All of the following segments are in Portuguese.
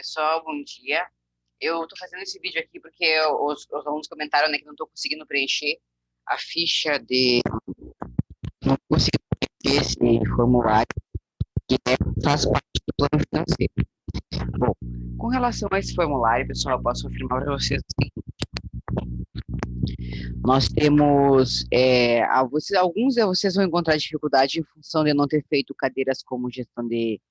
Pessoal, bom dia. Eu estou fazendo esse vídeo aqui porque os alunos comentaram, né, que não estou conseguindo preencher a ficha de... Não consigo preencher esse formulário que faz parte do plano financeiro. Bom, com relação a esse formulário, pessoal, eu posso afirmar para vocês o seguinte. Nós temos... alguns de vocês vão encontrar dificuldade em função de não ter feito cadeiras como gestão de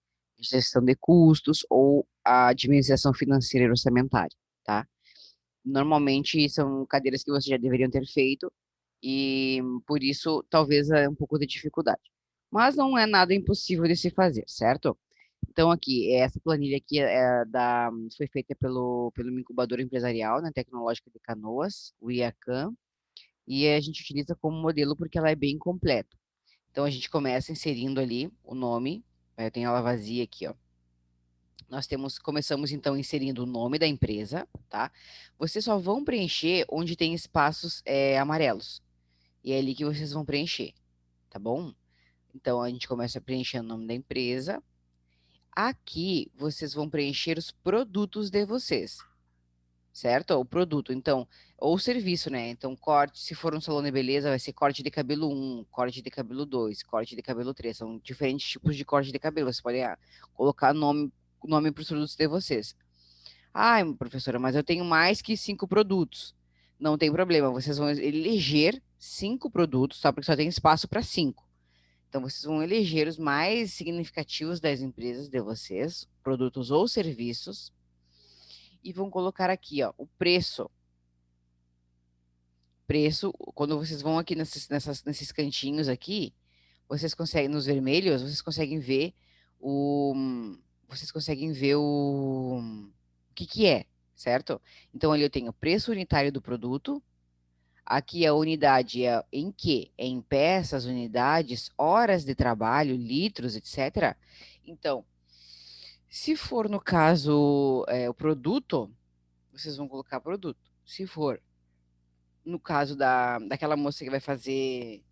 custos ou a administração financeira e orçamentária, tá? Normalmente são cadeiras que vocês já deveriam ter feito e por isso talvez é um pouco de dificuldade. Mas não é nada impossível de se fazer, certo? Então aqui, essa planilha aqui foi feita pelo incubador empresarial, né, tecnológica de Canoas, o IACAN, e a gente utiliza como modelo porque ela é bem completa. Então a gente começa inserindo ali o nome, eu tenho ela vazia aqui, ó. Começamos então inserindo o nome da empresa, tá? Vocês só vão preencher onde tem espaços amarelos. E é ali que vocês vão preencher, tá bom? Então a gente começa preenchendo o nome da empresa. Aqui vocês vão preencher os produtos de vocês, certo? O produto, então, ou serviço, né? Então, corte, se for um salão de beleza, vai ser corte de cabelo 1, corte de cabelo 2, corte de cabelo 3. São diferentes tipos de corte de cabelo. Você pode colocar nome para os produtos de vocês. Ai, professora, mas eu tenho mais que 5 produtos. Não tem problema, vocês vão eleger 5 produtos, tá? Porque só tem espaço para 5. Então, vocês vão eleger os mais significativos das empresas de vocês, produtos ou serviços, e vão colocar aqui, ó, o preço. Preço, quando vocês vão aqui nesses cantinhos aqui, vocês conseguem, nos vermelhos, o, vocês conseguem ver o que é, certo? Então, ali eu tenho o preço unitário do produto, aqui a unidade é em que? É em peças, unidades, horas de trabalho, litros, etc. Então, se for no caso o produto, vocês vão colocar produto. Se for no caso daquela moça que vai fazer.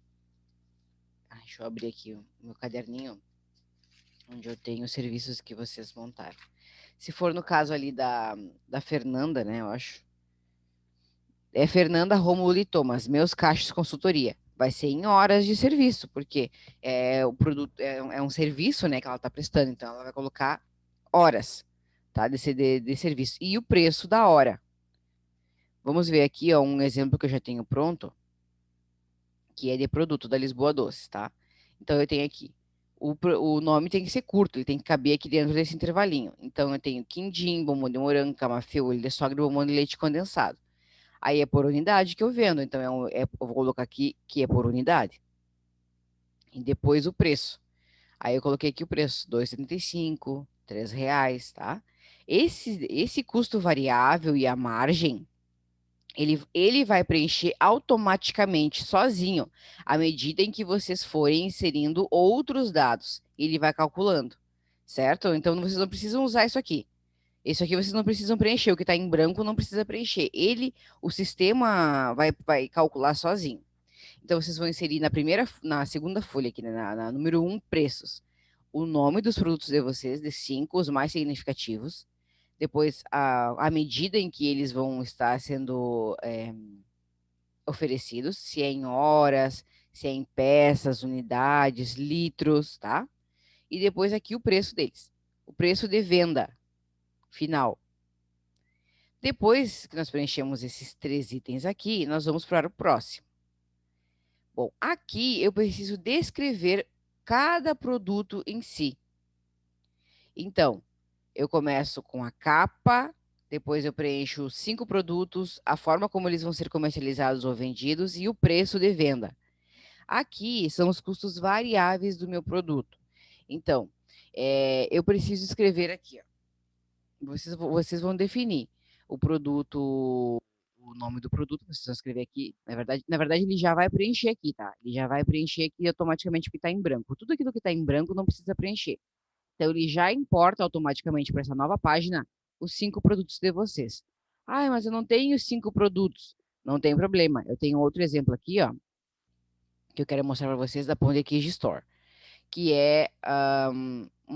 Ai, deixa eu abrir aqui o meu caderninho, onde eu tenho os serviços que vocês montaram. Se for no caso ali da Fernanda, né, eu acho. É Fernanda Rômulo e Thomas, meus cachos consultoria. Vai ser em horas de serviço, porque o produto é um serviço, né, que ela está prestando, então ela vai colocar horas, tá, de serviço. E o preço da hora. Vamos ver aqui, ó, um exemplo que eu já tenho pronto, que é de produto da Lisboa Doces, tá? Então eu tenho aqui. O nome tem que ser curto, ele tem que caber aqui dentro desse intervalinho. Então eu tenho quindim, bombom de morango, camafeu, olho de sogra e bombom de leite condensado. Aí é por unidade que eu vendo, então eu vou colocar aqui que é por unidade. E depois o preço. Aí eu coloquei aqui o preço, R$ 2,35, R$ 3, tá? Esse custo variável e a margem, ele vai preencher automaticamente, sozinho, à medida em que vocês forem inserindo outros dados. Ele vai calculando, certo? Então vocês não precisam usar isso aqui. Isso aqui vocês não precisam preencher, o que está em branco não precisa preencher. O sistema vai calcular sozinho. Então vocês vão inserir na segunda folha aqui, né, na número 1, preços. O nome dos produtos de vocês, de 5, os mais significativos. Depois, a medida em que eles vão estar sendo oferecidos, se é em horas, se é em peças, unidades, litros, tá? E depois aqui o preço deles. O preço de venda final. Depois que nós preenchemos esses 3 itens aqui, nós vamos para o próximo. Bom, aqui eu preciso descrever cada produto em si. Então, eu começo com a capa, depois eu preencho os 5 produtos, a forma como eles vão ser comercializados ou vendidos e o preço de venda. Aqui são os custos variáveis do meu produto. Então, eu preciso escrever aqui, ó. Vocês vão definir o produto, o nome do produto, vocês vão escrever aqui. Na verdade, ele já vai preencher aqui, tá? Ele já vai preencher aqui automaticamente porque está em branco. Tudo aquilo que está em branco não precisa preencher. Então, ele já importa automaticamente para essa nova página os 5 produtos de vocês. Ah, mas eu não tenho 5 produtos. Não tem problema. Eu tenho outro exemplo aqui, ó, que eu quero mostrar para vocês da Pão de Queijo Store, que é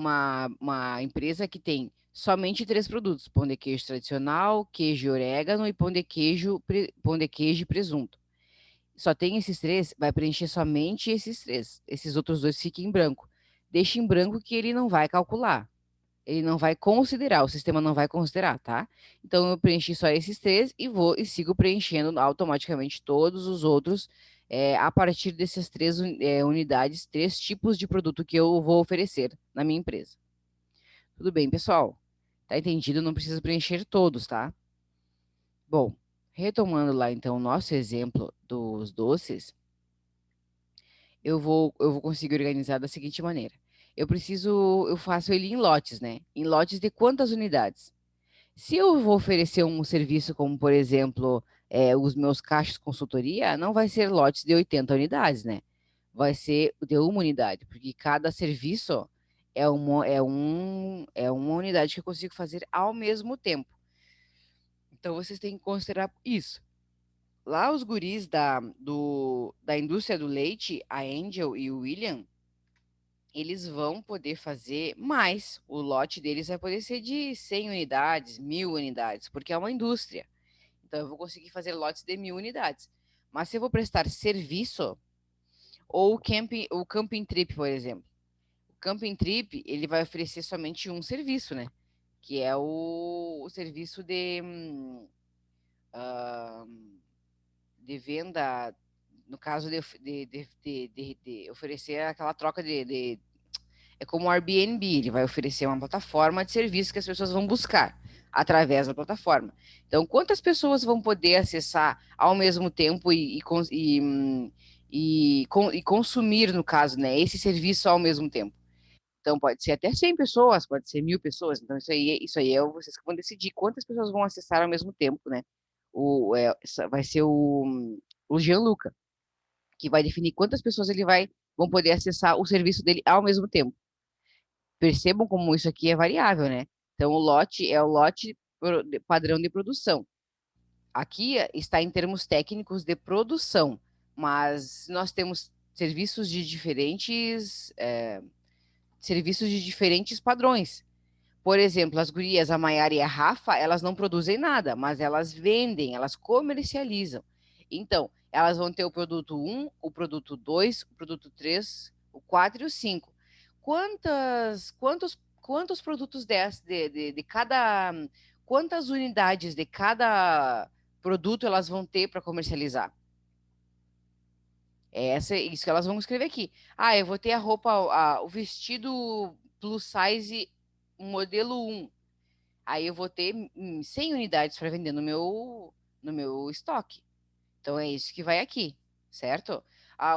uma empresa que tem somente 3 produtos: pão de queijo tradicional, queijo e orégano e pão de queijo e presunto. Só tem esses 3, vai preencher somente esses 3. Esses outros 2 fiquem em branco. Deixa em branco que ele não vai calcular. Ele não vai considerar, o sistema não vai considerar, tá? Então eu preenchi só esses 3 e vou e sigo preenchendo automaticamente todos os outros a partir dessas 3 unidades, 3 tipos de produto que eu vou oferecer na minha empresa. Tudo bem, pessoal? Tá entendido? Não precisa preencher todos, tá? Bom, retomando lá então o nosso exemplo dos doces, eu vou conseguir organizar da seguinte maneira. Eu faço ele em lotes, né? Em lotes de quantas unidades? Se eu vou oferecer um serviço como, por exemplo, os meus caixas consultoria, não vai ser lotes de 80 unidades, né? Vai ser de uma unidade, porque cada serviço é uma unidade que eu consigo fazer ao mesmo tempo. Então, vocês têm que considerar isso. Lá os guris da indústria do leite, a Angel e o William, eles vão poder fazer mais. O lote deles vai poder ser de 100 unidades, 1.000 unidades, porque é uma indústria. Então, eu vou conseguir fazer lotes de 1.000 unidades. Mas se eu vou prestar serviço, ou o camping trip, por exemplo. O camping trip, ele vai oferecer somente um serviço, né? Que é o serviço ah, de venda, no caso de oferecer aquela troca é como o Airbnb, ele vai oferecer uma plataforma de serviço que as pessoas vão buscar através da plataforma. Então, quantas pessoas vão poder acessar ao mesmo tempo e consumir, no caso, né, esse serviço ao mesmo tempo? Então, pode ser até 100 pessoas, pode ser 1.000 pessoas. Então, isso aí é vocês que vão decidir quantas pessoas vão acessar ao mesmo tempo, né? Vai ser o Gianluca, que vai definir quantas pessoas vão poder acessar o serviço dele ao mesmo tempo. Percebam como isso aqui é variável, né? Então, o lote é o lote padrão de produção. Aqui está em termos técnicos de produção, mas nós temos serviços de diferentes padrões. Por exemplo, as gurias, a Maiara e a Rafa, elas não produzem nada, mas elas vendem, elas comercializam. Então, elas vão ter o produto 1, o produto 2, o produto 3, o 4 e o 5. Quantos produtos de cada. Quantas unidades de cada produto elas vão ter para comercializar? Isso que elas vão escrever aqui. Ah, eu vou ter a roupa, o vestido plus size modelo 1. Aí eu vou ter 100 unidades para vender no meu estoque. Então é isso que vai aqui, certo?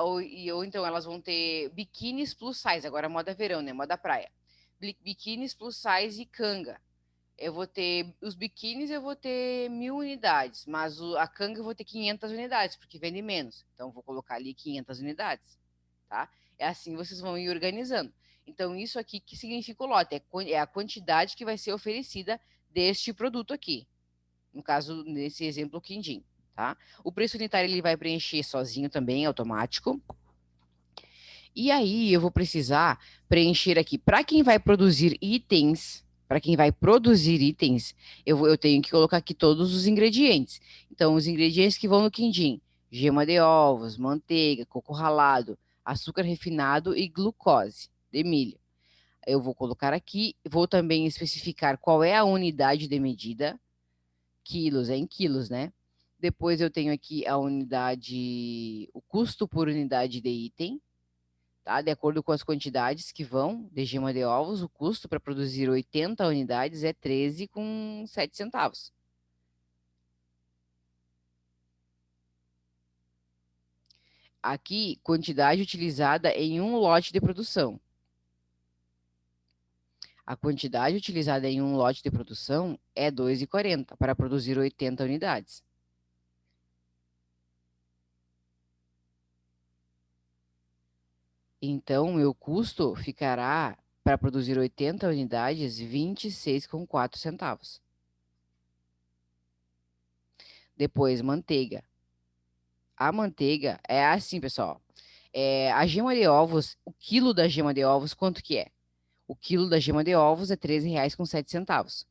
Ou então elas vão ter biquínis plus size, agora moda verão, né? Moda praia. Biquínis plus size e canga. Eu vou ter os biquínis, eu vou ter 1.000 unidades, mas a canga eu vou ter 500 unidades, porque vende menos. Então, eu vou colocar ali 500 unidades, tá? É assim vocês vão ir organizando. Então, isso aqui que significa o lote, é a quantidade que vai ser oferecida deste produto aqui. No caso, nesse exemplo, o quindim, tá? O preço unitário ele vai preencher sozinho também, automático. E aí, eu vou precisar preencher aqui, para quem vai produzir itens, eu tenho que colocar aqui todos os ingredientes. Então, os ingredientes que vão no quindim: gema de ovos, manteiga, coco ralado, açúcar refinado e glucose de milho. Eu vou colocar aqui, vou também especificar qual é a unidade de medida, quilos, é em quilos, né? Depois eu tenho aqui o custo por unidade de item, tá? De acordo com as quantidades que vão de gema de ovos, o custo para produzir 80 unidades é 13,07 centavos. Aqui, quantidade utilizada em um lote de produção. A quantidade utilizada em um lote de produção é 2,40 para produzir 80 unidades. Então, meu custo ficará para produzir 80 unidades 26,04 centavos. Depois, manteiga. A manteiga é assim, pessoal. A gema de ovos, o quilo da gema de ovos, quanto que é? O quilo da gema de ovos é R$ 13,07.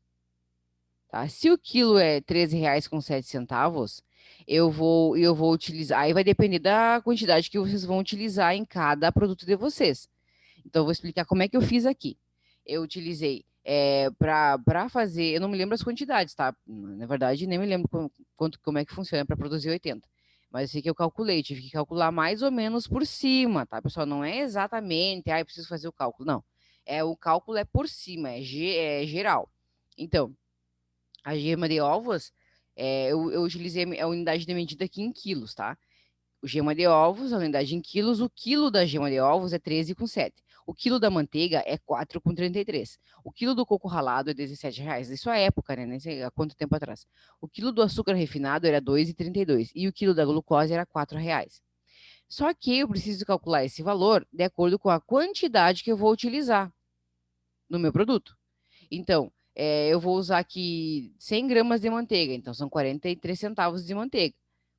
Tá? Se o quilo é R$ 13,07, eu vou utilizar. Aí vai depender da quantidade que vocês vão utilizar em cada produto de vocês. Então, eu vou explicar como é que eu fiz aqui. Eu utilizei para fazer, eu não me lembro as quantidades, tá? Na verdade, nem me lembro como é que funciona para produzir 80. Mas eu sei que eu calculei, tive que calcular mais ou menos por cima, tá, pessoal? Não é exatamente, eu preciso fazer o cálculo, não. O cálculo é por cima, é geral. Então, a gema de ovos, eu utilizei a unidade de medida aqui em quilos, tá? O gema de ovos, a unidade em quilos, o quilo da gema de ovos é 13,7. O quilo da manteiga é 4,33. O quilo do coco ralado é R$ 17. Isso é época, né? Nem sei há quanto tempo atrás. O quilo do açúcar refinado era 2,32 e o quilo da glucose era R$ 4. Só que eu preciso calcular esse valor de acordo com a quantidade que eu vou utilizar no meu produto. Então, eu vou usar aqui 100 gramas de manteiga, então são 43 centavos de manteiga.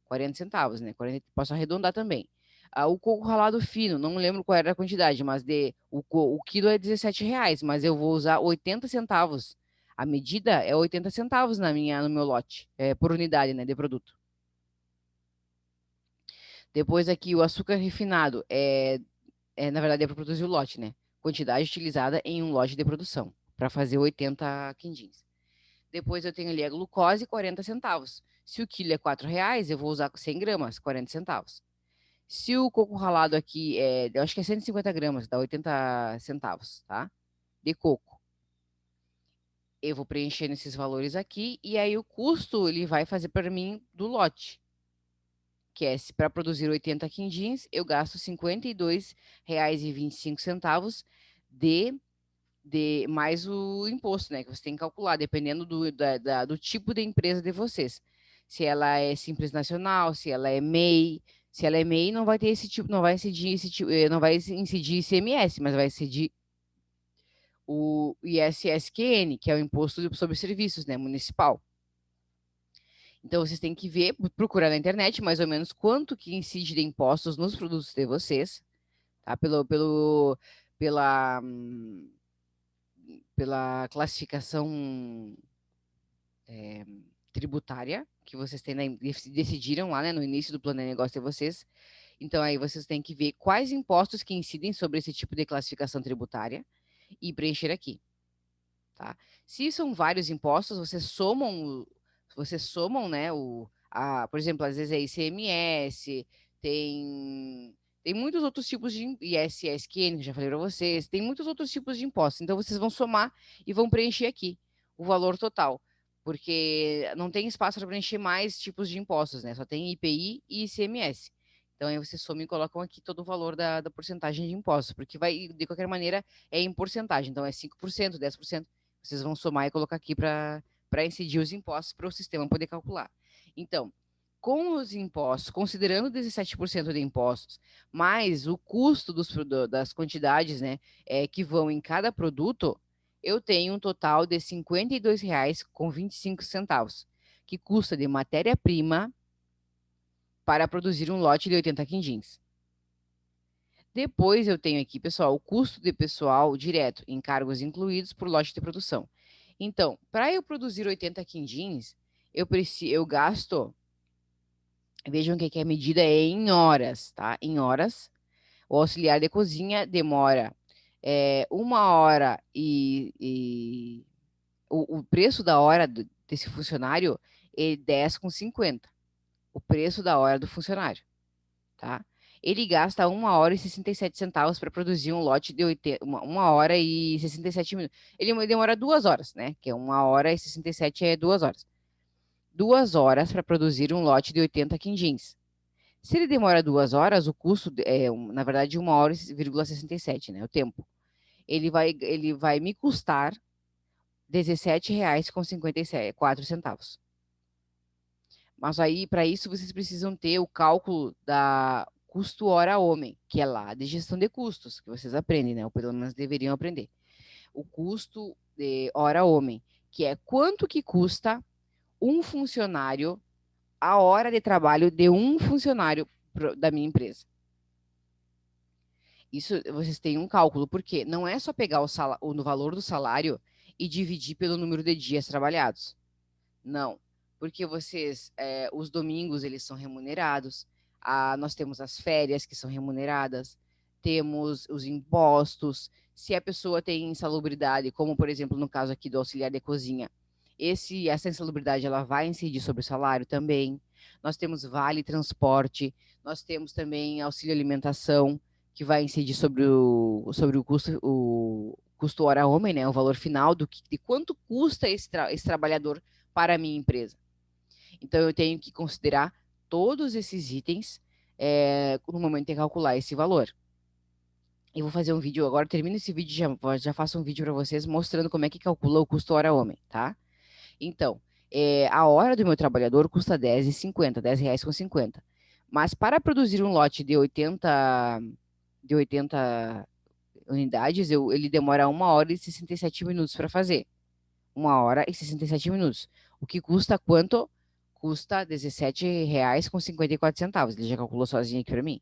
40 centavos, né? 40, posso arredondar também. O coco ralado fino, não lembro qual era a quantidade, mas o quilo é R$ 17, mas eu vou usar 80 centavos. A medida é 80 centavos no meu lote, por unidade, né, de produto. Depois aqui o açúcar refinado, na verdade é para produzir o lote, né? Quantidade utilizada em um lote de produção, para fazer 80 quindins. Depois eu tenho ali a glucose, 40 centavos. Se o quilo é R$ 4, eu vou usar 100 gramas, 40 centavos. Se o coco ralado aqui eu acho que é 150 gramas, dá 80 centavos, tá? De coco. Eu vou preencher esses valores aqui e aí o custo ele vai fazer para mim do lote, que é para produzir 80 quindins, eu gasto R$ 52,25 de mais o imposto, né? Que você tem que calcular, dependendo do tipo de empresa de vocês. Se ela é Simples Nacional, se ela é MEI. Se ela é MEI, não vai ter esse tipo, não vai incidir não vai incidir ICMS, mas vai incidir o ISSQN, que é o Imposto sobre Serviços, né, municipal. Então vocês têm que ver, procurar na internet mais ou menos quanto que incide de impostos nos produtos de vocês, tá? Pela, pela classificação tributária que vocês decidiram lá, né, no início do plano de negócio de vocês. Então, aí vocês têm que ver quais impostos que incidem sobre esse tipo de classificação tributária e preencher aqui, tá? Se são vários impostos, vocês somam, né, por exemplo, às vezes é ICMS, tem muitos outros tipos de ISSQN, que já falei para vocês, tem muitos outros tipos de impostos. Então, vocês vão somar e vão preencher aqui o valor total, porque não tem espaço para preencher mais tipos de impostos, né? Só tem IPI e ICMS. Então, aí vocês somam e colocam aqui todo o valor da porcentagem de impostos, porque vai, de qualquer maneira, é em porcentagem. Então, é 5%, 10%. Vocês vão somar e colocar aqui para incidir os impostos para o sistema poder calcular. Então, com os impostos, considerando 17% de impostos, mais o custo das quantidades, né, que vão em cada produto, eu tenho um total de R$ 52,25, que custa de matéria-prima para produzir um lote de 80 quindins. Depois eu tenho aqui, pessoal, o custo de pessoal direto, encargos incluídos por lote de produção. Então, para eu produzir 80 quindins, eu gasto. Vejam que a medida é em horas, tá? Em horas. O auxiliar de cozinha demora 1 hora e o preço da hora desse funcionário é 10,50. O preço da hora do funcionário, tá? Ele gasta 1 hora e 67 centavos para produzir um lote de 1 hora e 67 minutos. Ele demora 2 horas, né? Que é 1 hora e 67 é 2 horas. 2 horas para produzir um lote de 80 quindins. Se ele demora 2 horas, o custo na verdade, 1 hora e 67, né? O tempo. Ele vai me custar R$ 17,54. Mas aí, para isso, vocês precisam ter o cálculo da custo hora homem, que é lá de gestão de custos, que vocês aprendem, né? Ou pelo menos deveriam aprender. O custo de hora homem, que é quanto que custa um funcionário, a hora de trabalho de um funcionário da minha empresa. Isso vocês têm um cálculo, porque não é só pegar o valor do salário e dividir pelo número de dias trabalhados. Não, porque os domingos eles são remunerados, nós temos as férias que são remuneradas, temos os impostos, se a pessoa tem insalubridade, como por exemplo no caso aqui do auxiliar de cozinha, essa insalubridade ela vai incidir sobre o salário também. Nós temos vale transporte, nós temos também auxílio alimentação, que vai incidir sobre o custo hora homem, né? O valor final de quanto custa esse trabalhador para a minha empresa. Então, eu tenho que considerar todos esses itens no momento de calcular esse valor. Eu vou fazer um vídeo agora, termino esse vídeo e já faço um vídeo para vocês mostrando como é que calcula o custo hora homem, tá? Então, a hora do meu trabalhador custa R$10,50. Mas para produzir um lote de 80 unidades, ele demora 1 hora e 67 minutos para fazer. 1 hora e 67 minutos. O que custa quanto? Custa R$17,54. Ele já calculou sozinho aqui para mim.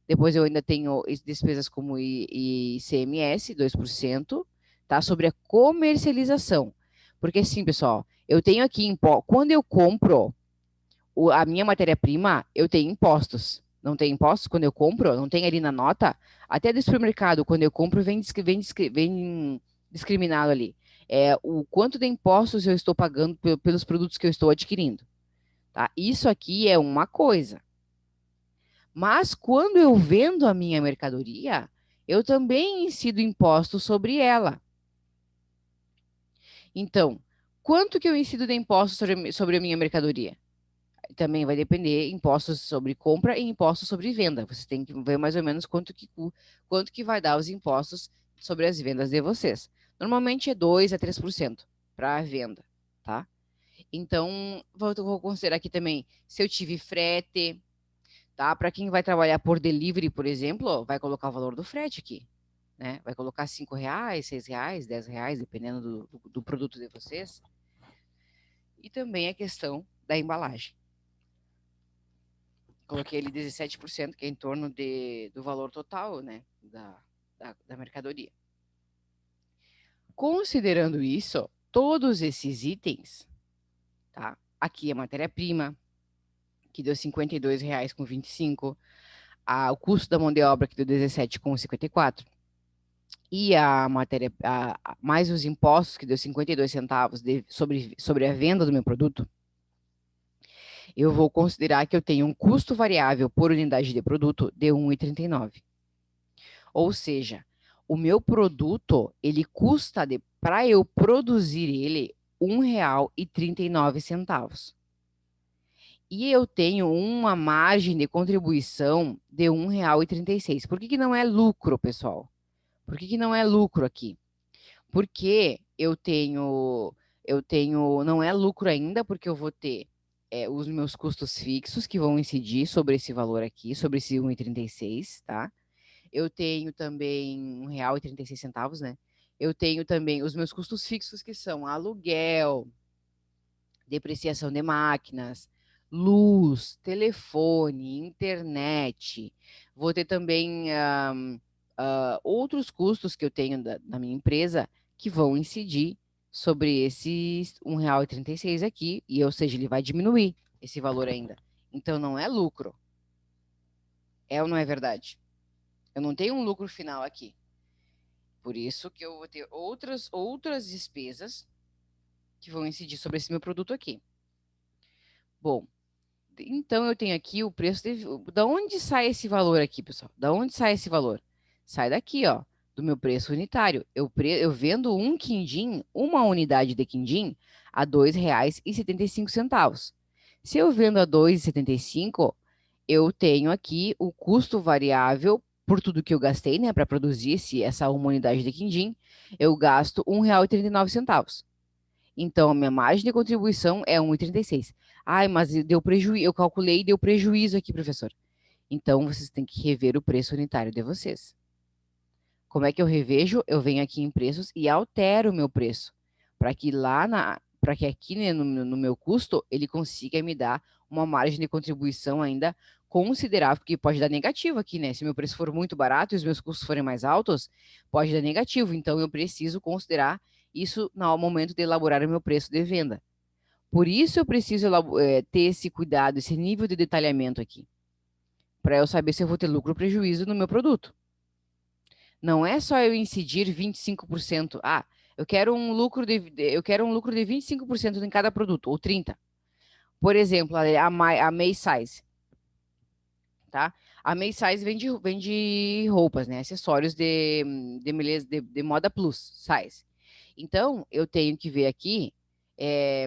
Depois eu ainda tenho despesas como ICMS, 2%, tá? Sobre a comercialização. Porque assim, pessoal, eu tenho aqui, quando eu compro a minha matéria-prima, eu tenho impostos. Não tem impostos quando eu compro? Não tem ali na nota? Até do supermercado, quando eu compro, vem discriminado ali. O quanto de impostos eu estou pagando pelos produtos que eu estou adquirindo. Tá? Isso aqui é uma coisa. Mas quando eu vendo a minha mercadoria, eu também incido impostos sobre ela. Então, quanto que eu incido de impostos sobre a minha mercadoria? Também vai depender impostos sobre compra e impostos sobre venda. Você tem que ver mais ou menos quanto que vai dar os impostos sobre as vendas de vocês. Normalmente é 2 a 3% para a venda, tá? Então, vou considerar aqui também se eu tive frete, tá? Para quem vai trabalhar por delivery, por exemplo, vai colocar o valor do frete aqui, né? Vai colocar R$5, R$6, R$10, dependendo do produto de vocês. E também a questão da embalagem. Coloquei ali 17%, que é em torno do valor total, né, da mercadoria. Considerando isso, todos esses itens, tá? Aqui a matéria-prima, que deu R$52,25, o custo da mão de obra, que deu R$17,54, e mais os impostos, que deu 52 centavos sobre a venda do meu produto, eu vou considerar que eu tenho um custo variável por unidade de produto de R$1,39. Ou seja, o meu produto, ele custa, para eu produzir ele, R$1,39. E eu tenho uma margem de contribuição de R$1,36. Por que não é lucro, pessoal? Por que não é lucro aqui? Porque não é lucro ainda, porque eu vou ter os meus custos fixos que vão incidir sobre esse valor aqui, sobre esse 1,36, tá? Eu tenho também R$1,36, né? Eu tenho também os meus custos fixos, que são aluguel, depreciação de máquinas, luz, telefone, internet. Vou ter também outros custos que eu tenho na minha empresa que vão incidir sobre esses R$1,36 aqui, ou seja, ele vai diminuir esse valor ainda. Então, não é lucro. É ou não é verdade? Eu não tenho um lucro final aqui. Por isso que eu vou ter outras despesas que vão incidir sobre esse meu produto aqui. Bom, então eu tenho aqui o preço da onde sai esse valor aqui, pessoal? Da onde sai esse valor? Sai daqui, ó, do meu preço unitário. Eu vendo um quindim, uma unidade de quindim, a R$2,75. Se eu vendo a R$2,75, eu tenho aqui o custo variável por tudo que eu gastei, né, para produzir essa uma unidade de quindim, eu gasto R$1,39. Então, a minha margem de contribuição é 1,36. Ai, mas deu prejuízo, eu calculei e deu prejuízo aqui, professor. Então, vocês têm que rever o preço unitário de vocês. Como é que eu revejo? Eu venho aqui em preços e altero o meu preço, para que aqui, né, no meu custo, ele consiga me dar uma margem de contribuição ainda considerar, porque pode dar negativo aqui, né? Se meu preço for muito barato e os meus custos forem mais altos, pode dar negativo. Então, eu preciso considerar isso no momento de elaborar o meu preço de venda. Por isso, eu preciso ter esse cuidado, esse nível de detalhamento aqui, para eu saber se eu vou ter lucro ou prejuízo no meu produto. Não é só eu incidir 25%. Ah, eu quero um lucro de 25% em cada produto, ou 30%. Por exemplo, a May Size, tá? A May Size vende roupas, né? Acessórios de moda plus size. Então, eu tenho que ver aqui, é,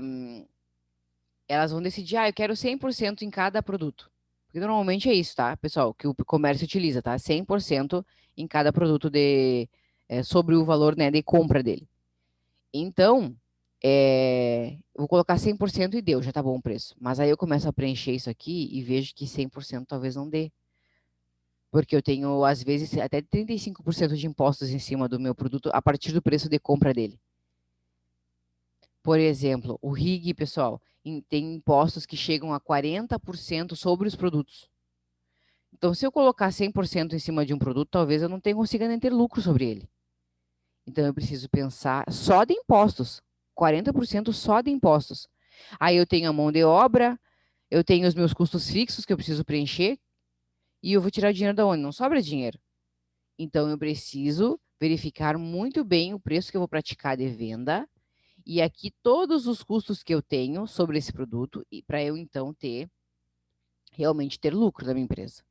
elas vão decidir, eu quero 100% em cada produto. Porque normalmente é isso, tá, pessoal, que o comércio utiliza, tá? 100% em cada produto sobre o valor, né, de compra dele. Então, eu vou colocar 100% e deu, já tá bom o preço. Mas aí eu começo a preencher isso aqui e vejo que 100% talvez não dê. Porque eu tenho, às vezes, até 35% de impostos em cima do meu produto a partir do preço de compra dele. Por exemplo, o RIG, pessoal, tem impostos que chegam a 40% sobre os produtos. Então, se eu colocar 100% em cima de um produto, talvez eu não consiga nem ter lucro sobre ele. Então, eu preciso pensar só de impostos. 40% só de impostos. Aí eu tenho a mão de obra, eu tenho os meus custos fixos que eu preciso preencher, e eu vou tirar dinheiro da onde? Não sobra dinheiro. Então, eu preciso verificar muito bem o preço que eu vou praticar de venda, e aqui todos os custos que eu tenho sobre esse produto, e para eu, então, realmente ter lucro da minha empresa.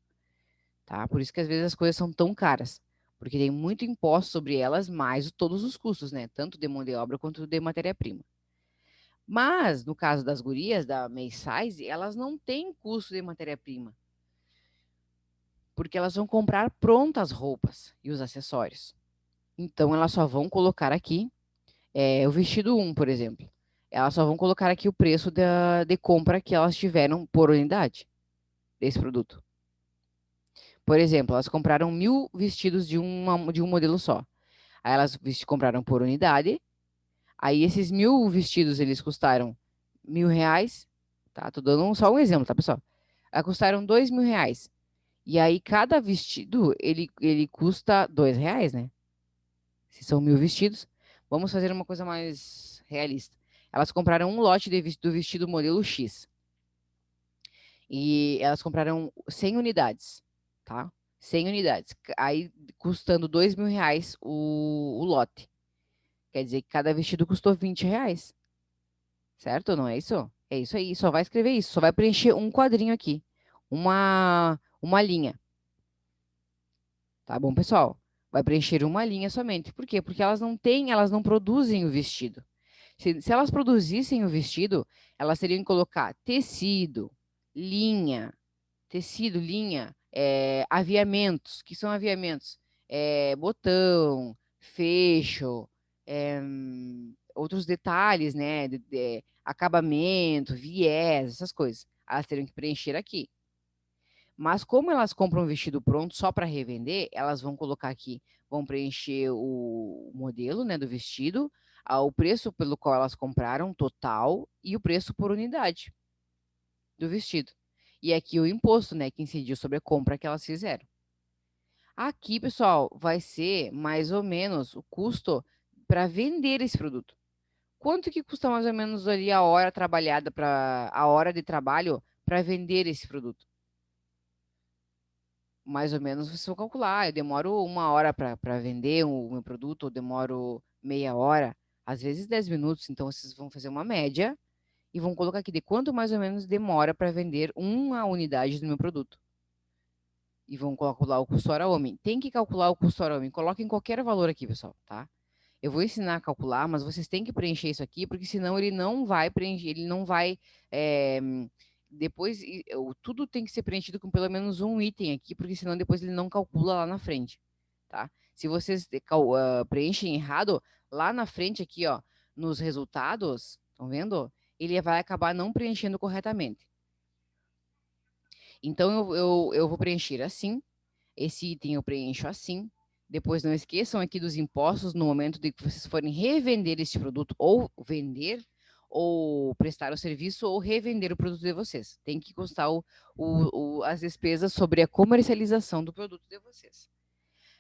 Tá? Por isso que às vezes as coisas são tão caras, porque tem muito imposto sobre elas, mais todos os custos, né? Tanto de mão de obra quanto de matéria-prima. Mas, no caso das gurias, da May Size, elas não têm custo de matéria-prima, porque elas vão comprar prontas as roupas e os acessórios. Então, elas só vão colocar aqui, o vestido 1, por exemplo. Elas só vão colocar aqui o preço de compra que elas tiveram por unidade desse produto. Por exemplo, elas compraram 1.000 vestidos de um modelo só. Aí elas compraram por unidade. Aí esses 1.000 vestidos, eles custaram R$ 1.000, tá? Tô dando só um exemplo, tá, pessoal? Aí custaram R$ 2.000. E aí cada vestido, ele custa R$ 2, né? Se são 1.000 vestidos. Vamos fazer uma coisa mais realista. Elas compraram um lote do vestido modelo X. E elas compraram 100 unidades, tá? 100 unidades. Aí custando R$ 2.000 o lote. Quer dizer que cada vestido custou R$ 20. Certo ou não é isso? É isso aí. Só vai escrever isso. Só vai preencher um quadrinho aqui. Uma linha. Tá bom, pessoal? Vai preencher uma linha somente. Por quê? Porque elas não produzem o vestido. Se elas produzissem o vestido, elas teriam que colocar linha, linha, aviamentos. Que são aviamentos? Botão, fecho, outros detalhes, né? Acabamento, viés, essas coisas. Elas teriam que preencher aqui. Mas como elas compram um vestido pronto só para revender, elas vão colocar aqui, vão preencher o modelo, né, do vestido, o preço pelo qual elas compraram, total, e o preço por unidade do vestido. E aqui o imposto, né, que incidiu sobre a compra que elas fizeram. Aqui, pessoal, vai ser mais ou menos o custo para vender esse produto. Quanto que custa mais ou menos ali a hora trabalhada a hora de trabalho para vender esse produto? Mais ou menos vocês vão calcular. Eu demoro 1 hora para vender o meu produto, eu demoro meia hora, às vezes 10 minutos. Então, vocês vão fazer uma média e vão colocar aqui de quanto mais ou menos demora para vender uma unidade do meu produto. E vão calcular o custo hora homem. Tem que calcular o custo hora homem. Coloquem qualquer valor aqui, pessoal, tá? Eu vou ensinar a calcular, mas vocês têm que preencher isso aqui, porque senão ele não vai preencher, ele não vai. É, depois, tudo tem que ser preenchido com pelo menos um item aqui, porque senão depois ele não calcula lá na frente, tá? Se vocês preenchem errado, lá na frente aqui, ó, nos resultados, estão vendo? Ele vai acabar não preenchendo corretamente. Então, eu vou preencher assim, esse item eu preencho assim. Depois, não esqueçam aqui dos impostos no momento de que vocês forem revender este produto ou vender, ou prestar o serviço ou revender o produto de vocês. Tem que constar as despesas sobre a comercialização do produto de vocês.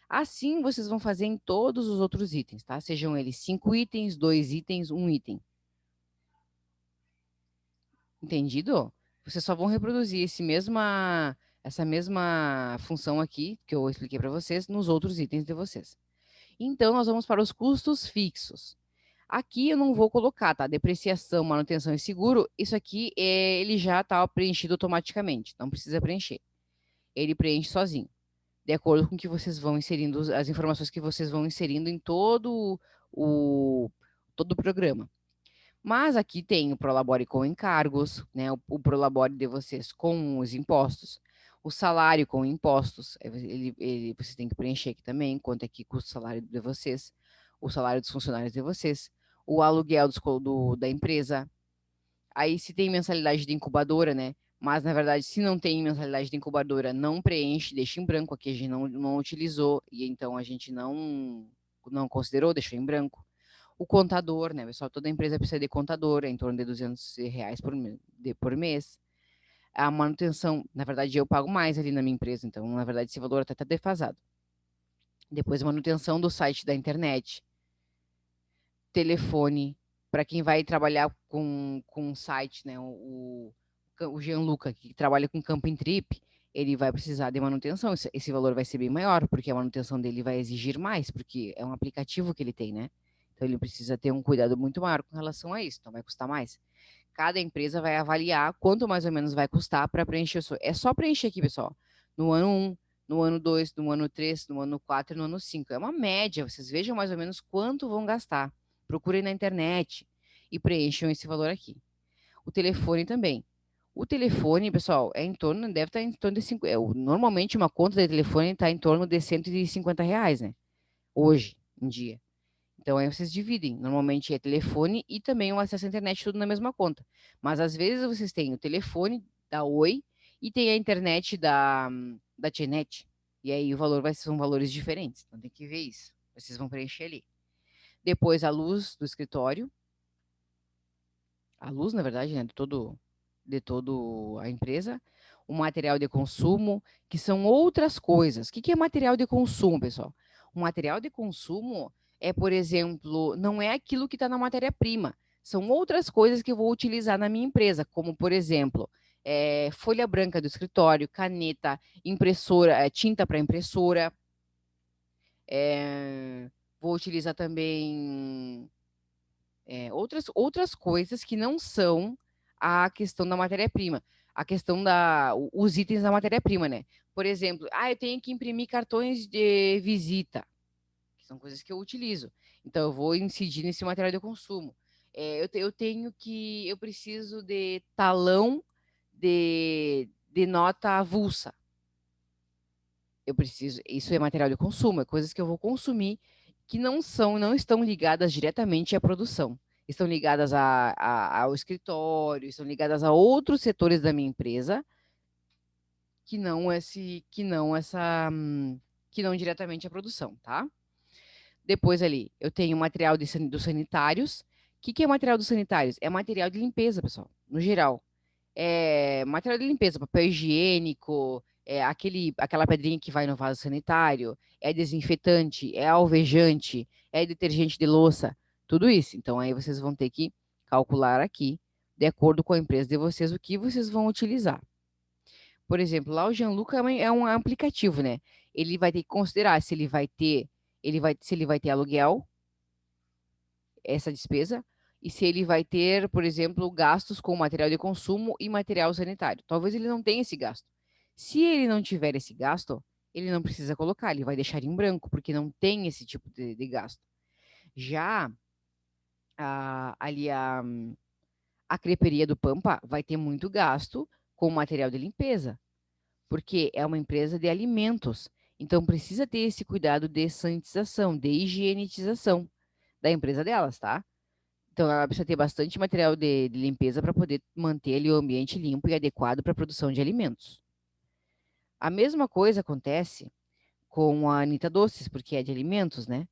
Assim, vocês vão fazer em todos os outros itens, tá? Sejam eles 5 itens, 2 itens, 1 item. Entendido? Vocês só vão reproduzir essa mesma função aqui, que eu expliquei para vocês, nos outros itens de vocês. Então, nós vamos para os custos fixos. Aqui eu não vou colocar, tá? Depreciação, manutenção e seguro, isso aqui ele já está preenchido automaticamente, não precisa preencher. Ele preenche sozinho, de acordo com que vocês vão inserindo, as informações que vocês vão inserindo em todo o programa. Mas aqui tem o Prolabore com encargos, né? O Prolabore de vocês com os impostos, o salário com impostos, vocês têm que preencher aqui também, quanto é que custa o salário de vocês, o salário dos funcionários de vocês, o aluguel da empresa. Aí se tem mensalidade de incubadora, né? Mas, na verdade, se não tem mensalidade de incubadora, não preenche, deixa em branco. Aqui a gente não utilizou, e então a gente não considerou, deixou em branco. O contador, né, pessoal? Toda empresa precisa de contador, é em torno de R$ 200 por mês. A manutenção, na verdade, eu pago mais ali na minha empresa, então, na verdade, esse valor até está defasado. Depois, a manutenção do site da internet. Telefone, para quem vai trabalhar com site, né? O Gianluca, que trabalha com Camping Trip, ele vai precisar de manutenção. Esse valor vai ser bem maior, porque a manutenção dele vai exigir mais, porque é um aplicativo que ele tem, né? Então, ele precisa ter um cuidado muito maior com relação a isso, então vai custar mais. Cada empresa vai avaliar quanto mais ou menos vai custar para preencher. É só preencher aqui, pessoal. No ano 1, no ano 2, no ano 3, no ano 4 e no ano 5. É uma média, vocês vejam mais ou menos quanto vão gastar. Procurem na internet e preencham esse valor aqui. O telefone também. O telefone, pessoal, deve estar em torno de 5. Normalmente, uma conta de telefone está em torno de R$ 150, né? Hoje em dia. Então, aí vocês dividem. Normalmente é telefone e também o acesso à internet, tudo na mesma conta. Mas, às vezes, vocês têm o telefone da Oi e tem a internet da Tchenet. E aí o valor são valores diferentes. Então, tem que ver isso. Vocês vão preencher ali. Depois, a luz do escritório. A luz, na verdade, né, de todo a empresa. O material de consumo, que são outras coisas. O que é material de consumo, pessoal? O material de consumo é, por exemplo, não é aquilo que está na matéria-prima. São outras coisas que eu vou utilizar na minha empresa, como, por exemplo, folha branca do escritório, caneta, impressora, tinta para impressora. Vou utilizar também outras coisas que não são a questão da matéria-prima, a questão os itens da matéria-prima, né? Por exemplo, eu tenho que imprimir cartões de visita, que são coisas que eu utilizo. Então, eu vou incidir nesse material de consumo. Eu preciso de talão de nota avulsa. Isso é material de consumo, é coisas que eu vou consumir que não estão ligadas diretamente à produção. Estão ligadas ao escritório, estão ligadas a outros setores da minha empresa que não diretamente à produção, tá? Depois ali, eu tenho material dos sanitários. O que é material dos sanitários? É material de limpeza, pessoal, no geral. Material de limpeza, papel higiênico, aquela pedrinha que vai no vaso sanitário, é desinfetante, é alvejante, é detergente de louça, tudo isso. Então, aí vocês vão ter que calcular aqui, de acordo com a empresa de vocês, o que vocês vão utilizar. Por exemplo, lá o Gianluca é um aplicativo, né? Ele vai ter que considerar se ele vai ter aluguel, essa despesa, e se ele vai ter, por exemplo, gastos com material de consumo e material sanitário. Talvez ele não tenha esse gasto. Se ele não tiver esse gasto, ele não precisa colocar, ele vai deixar em branco, porque não tem esse tipo de gasto. Já ali a creperia do Pampa vai ter muito gasto com material de limpeza, porque é uma empresa de alimentos. Então, precisa ter esse cuidado de sanitização, de higienização da empresa delas, tá? Então, ela precisa ter bastante material de limpeza para poder manter ali o ambiente limpo e adequado para a produção de alimentos. A mesma coisa acontece com a Anitta Doces, porque é de alimentos, né?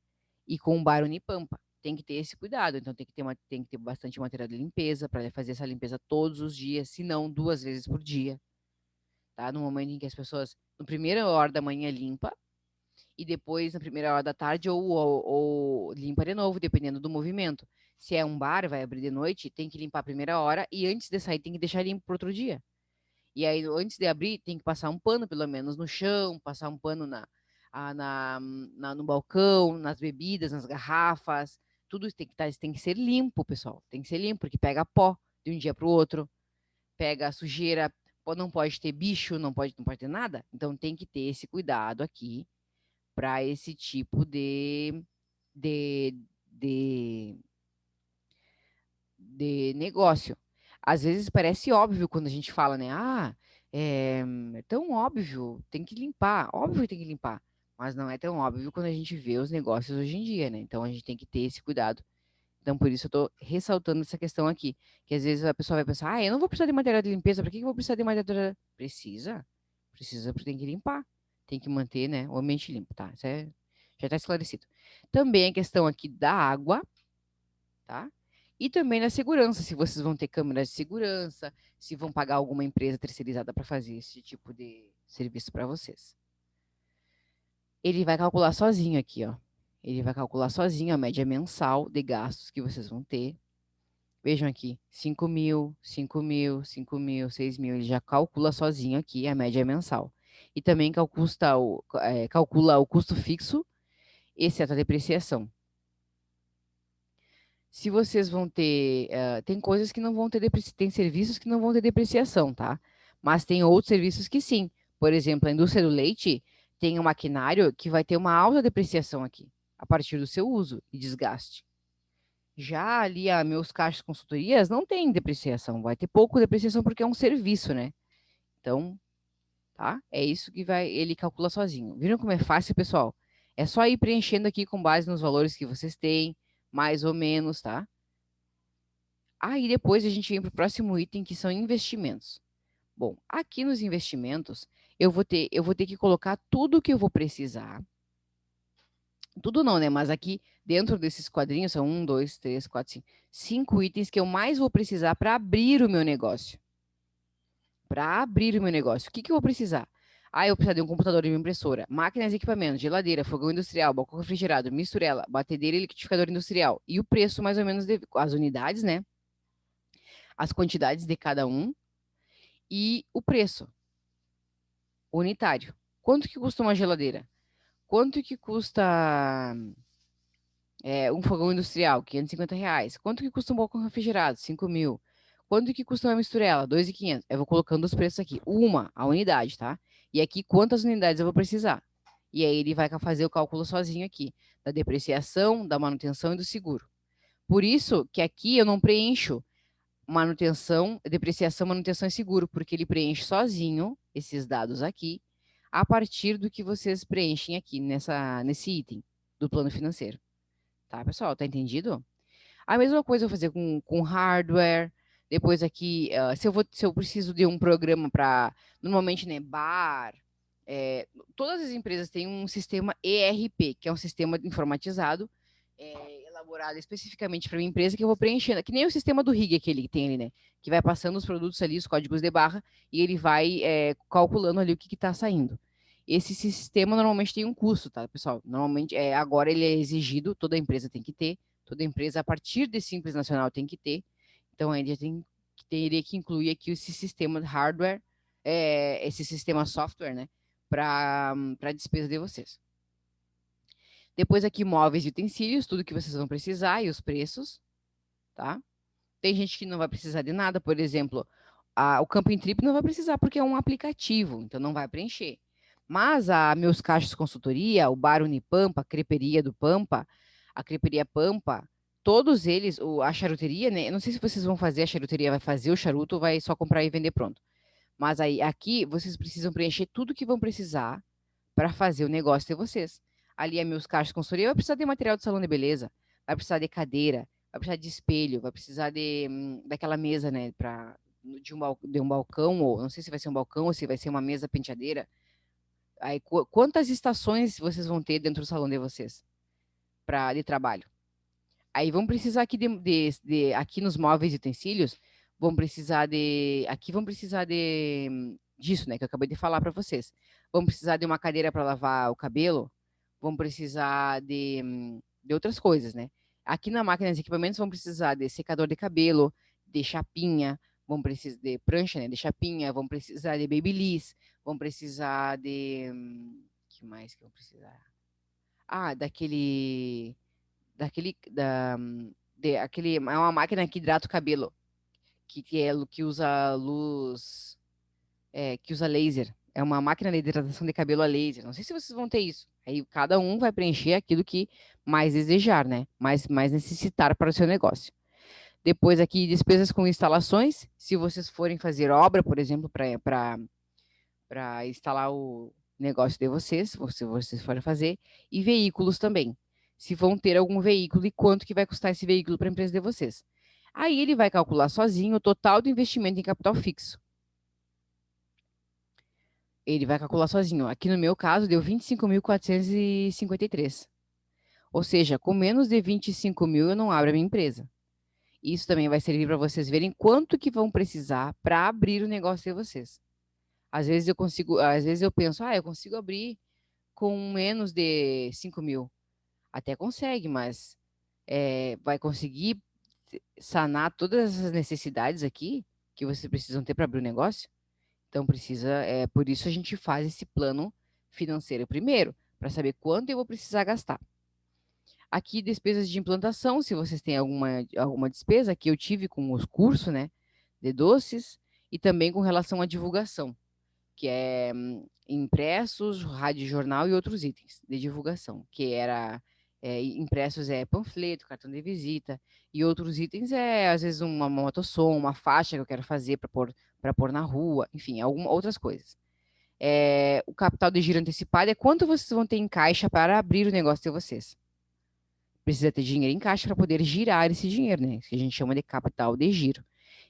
E com o Bar Unipampa. tem que ter esse cuidado. Então, tem que ter bastante material de limpeza para fazer essa limpeza todos os dias, se não 2 vezes por dia, tá? No momento em que as pessoas, no primeira hora da manhã, limpa, e depois, na primeira hora da tarde, ou limpa de novo, dependendo do movimento. Se é um bar, vai abrir de noite, tem que limpar a primeira hora, e antes de sair, tem que deixar limpo para outro dia. E aí, antes de abrir, tem que passar um pano, pelo menos, no chão, passar um pano no balcão, nas bebidas, nas garrafas. Tudo isso tem que ser limpo, pessoal. Tem que ser limpo, porque pega pó de um dia para o outro, pega sujeira, não pode ter bicho, não pode ter nada. Então, tem que ter esse cuidado aqui para esse tipo de, de, de negócio. Às vezes parece óbvio quando a gente fala, né? É tão óbvio, tem que limpar. Óbvio que tem que limpar. Mas não é tão óbvio quando a gente vê os negócios hoje em dia, né? Então a gente tem que ter esse cuidado. Então, por isso eu estou ressaltando essa questão aqui. Que às vezes a pessoa vai pensar, eu não vou precisar de material de limpeza, para que eu vou precisar de material de... Precisa. Precisa, porque tem que limpar. Tem que manter, né, o ambiente limpo, tá? Isso já está esclarecido. Também a questão aqui da água, tá? E também na segurança, se vocês vão ter câmeras de segurança, se vão pagar alguma empresa terceirizada para fazer esse tipo de serviço para vocês. Ele vai calcular sozinho aqui, ó. Ele vai calcular sozinho a média mensal de gastos que vocês vão ter. Vejam aqui, 5 mil, 5 mil, 5 mil, 6 mil, ele já calcula sozinho aqui a média mensal. E também calcula o custo fixo, exceto a depreciação. Se vocês vão ter, tem coisas que não vão ter depreciação, tem serviços que não vão ter depreciação, tá? Mas tem outros serviços que sim. Por exemplo, a indústria do leite tem um maquinário que vai ter uma alta depreciação aqui, a partir do seu uso e desgaste. Já ali, meus caixas consultorias não tem depreciação, vai ter pouco depreciação porque é um serviço, né? Então, tá? É isso que ele calcula sozinho. Viram como é fácil, pessoal? É só ir preenchendo aqui com base nos valores que vocês têm, mais ou menos, tá? Aí depois a gente vem para o próximo item, que são investimentos. Bom, aqui nos investimentos, eu vou ter que colocar tudo que eu vou precisar. Tudo não, né? Mas aqui dentro desses quadrinhos são 1, 2, 3, 4, 5. 5 itens que eu mais vou precisar para abrir o meu negócio. Para abrir o meu negócio. O que eu vou precisar? Eu preciso de um computador e uma impressora, máquinas e equipamentos, geladeira, fogão industrial, balcão refrigerado, misturela, batedeira e liquidificador industrial. E o preço, mais ou menos, as unidades, né? As quantidades de cada um e o preço unitário. Quanto que custa uma geladeira? Quanto que custa um fogão industrial? R$ 550. Quanto que custa um balcão refrigerado? 5 mil. Quanto que custa uma misturela? 2.500. Eu vou colocando os preços aqui. A unidade, tá? E aqui, quantas unidades eu vou precisar? E aí ele vai fazer o cálculo sozinho aqui, da depreciação, da manutenção e do seguro. Por isso que aqui eu não preencho depreciação, manutenção e seguro, porque ele preenche sozinho esses dados aqui, a partir do que vocês preenchem aqui nesse item do plano financeiro. Tá, pessoal? Tá entendido? A mesma coisa eu vou fazer com hardware. Depois aqui, se eu preciso de um programa para, normalmente, né, bar, todas as empresas têm um sistema ERP, que é um sistema informatizado, elaborado especificamente para minha empresa, que eu vou preenchendo, que nem o sistema do RIG, aquele que tem ali, né? Que vai passando os produtos ali, os códigos de barra, e ele vai calculando ali o que está saindo. Esse sistema normalmente tem um custo, tá, pessoal? Normalmente, agora ele é exigido, toda empresa tem que ter, toda empresa, a partir de Simples Nacional, tem que ter. Então, a gente teria que incluir aqui esse sistema de hardware, esse sistema software, né? Para a despesa de vocês. Depois aqui, móveis e utensílios, tudo que vocês vão precisar e os preços, tá? Tem gente que não vai precisar de nada, por exemplo, o Camping Trip não vai precisar porque é um aplicativo, então não vai preencher. Mas a Meus Caixas Consultoria, o Bar Unipampa, a Creperia do Pampa, a Creperia Pampa, todos eles, a charuteria, né? Eu não sei se vocês vão fazer, a charuteria vai fazer o charuto ou vai só comprar e vender pronto. Mas aí, aqui, vocês precisam preencher tudo que vão precisar para fazer o negócio de vocês. Ali é Meus Caixas Consultoria, vai precisar de material de salão de beleza, vai precisar de cadeira, vai precisar de espelho, vai precisar daquela mesa, né, de um balcão, ou não sei se vai ser um balcão ou se vai ser uma mesa penteadeira. Aí, quantas estações vocês vão ter dentro do salão de vocês de trabalho? Aí vão precisar aqui aqui nos móveis e utensílios, aqui vão precisar disso, né, que eu acabei de falar para vocês. Vão precisar de uma cadeira para lavar o cabelo, vão precisar de outras coisas, né? Aqui na máquina de equipamentos vão precisar de secador de cabelo, de chapinha, vão precisar de prancha, né, de chapinha, vão precisar de babyliss, vão precisar que mais que vão precisar? Ah, aquele, é uma máquina que hidrata o cabelo, que usa luz, que usa laser. É uma máquina de hidratação de cabelo a laser. Não sei se vocês vão ter isso. Aí cada um vai preencher aquilo que mais desejar, né? Mais necessitar para o seu negócio. Depois aqui, despesas com instalações. Se vocês forem fazer obra, por exemplo, para instalar o negócio de vocês, se vocês forem fazer, e veículos também. Se vão ter algum veículo e quanto que vai custar esse veículo para a empresa de vocês. Aí ele vai calcular sozinho o total do investimento em capital fixo. Ele vai calcular sozinho. Aqui no meu caso, deu 25.453. Ou seja, com menos de 25 mil, eu não abro a minha empresa. Isso também vai servir para vocês verem quanto que vão precisar para abrir o negócio de vocês. Às vezes eu penso, eu consigo abrir com menos de 5 mil. Até consegue, mas vai conseguir sanar todas essas necessidades aqui que vocês precisam ter para abrir o negócio? Então por isso a gente faz esse plano financeiro primeiro, para saber quanto eu vou precisar gastar. Aqui, despesas de implantação, se vocês têm alguma despesa, que eu tive com os cursos, né, de doces, e também com relação à divulgação, que é impressos, rádio jornal e outros itens de divulgação, que era impressos panfleto, cartão de visita, e outros itens às vezes uma motossom, uma faixa que eu quero fazer para pôr na rua, enfim, outras coisas. O capital de giro antecipado é quanto vocês vão ter em caixa para abrir o negócio de vocês. Precisa ter dinheiro em caixa para poder girar esse dinheiro, né? Que a gente chama de capital de giro.